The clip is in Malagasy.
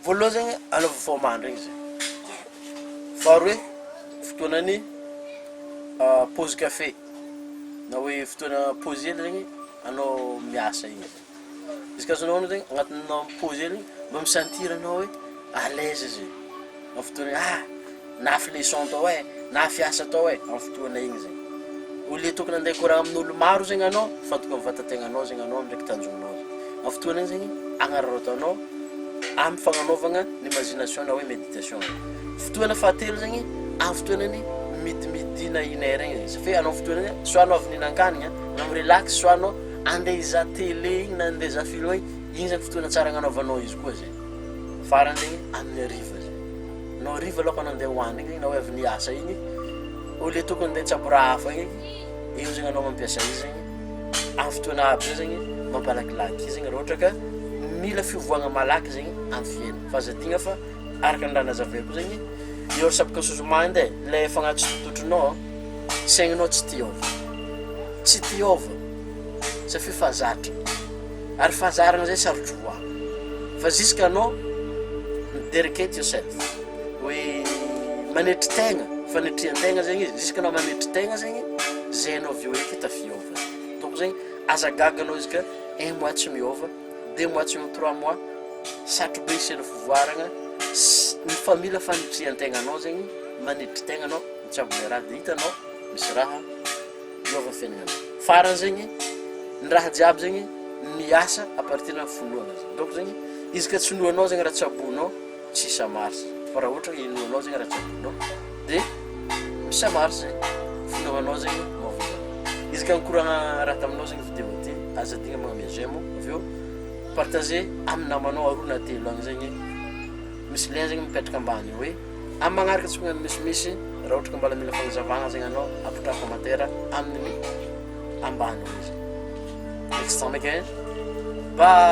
voalohany zegny anao vomandry igny zegny. Faharoa fotoanany pause café na hoe fotoana pause hely zegny anao miasa igny. Izy ka azonao zegny agnatinao pause hely mba misentir anao hoe à l'aise zegny. Amin'ny fotoana nafy leçon tao na fiasa tao amin'ny fotoana igny zegny. Au lieu tokony andeha koragna amin'olo maro zegny anao, fantoka amin'ny vatan-tegnanao zegny anao ndraiky tanjonao. Amin'ny fotoana igny zegny agnararaotanao amin'ny fagnanaovagna l'imagination na hoe méditation. Fotoana fahatelo zegny amin'ny fotoanany midi na une heure igny. Satria anao fotoana soit anao avy nihinan-kanigna na relax, soit anao andeha hizaha télé igny na andeha hizaha film igny zegny fotoana tsara agnanaovanao izy koa zegny. Farany zegny amin'ny hariva zegny. Anao hariva alôka anao andeha hohanigny igny na hoe avy niasa igny, au lieu tokony andeha tsabo raha hafa igny, eo zegny anao mampiasa izy zegny amin'ny fotoana aby zay zegny mampalakilaky izy zegny raha ohatra ka mila fivoagna malaky zegny amin'ny fiainana. Fa zadigna fa araka ny raha nazavaiko zegny eo sabaka sozomande le fagnaty tototronao saigninao tsy tiova safia fazatra ary fazarana zay sarotro hoagna fa jusque anao dedicate yourself hoe manetry tegna fanetrehan-tegna zegny izy jusque anao manetry tegna zegny zay anao avy eo eky tafiova. Donc zegny azagaganao izy ka 1 mois tsy miova, 2 mois tsy miova, 3 mois satrobe isena fivoaragna ny famila fanetrehan-tegnanao zegny manetry tegnanao mitsabo le raha dia hitanao misy raha miova fiaignanao. Farany zegny ny raha jiaby zegny miasa à partir na foloana zegny. Donc zegny izy ka tsy noanao zegny raha tsabonao tsy samarsy. Fa raha ohatra inoanao zegny raha tsabonao dia misamarsy zegny finoanao zegny mahavonana. Izy ka nikoragna raha taminao zegny vidéo ty azadigna magnamia j'aime avy eo partager amin'ny namanao aroa na telo agny zegny misy lien zegny mipetraka ambany hoe amin'ny magnaraka tsy magnano misimisy raha ohatra ka mbala mila fagnazavagna zegny anao apotra commentaire amin'ny ambany izy. Next time again, bye.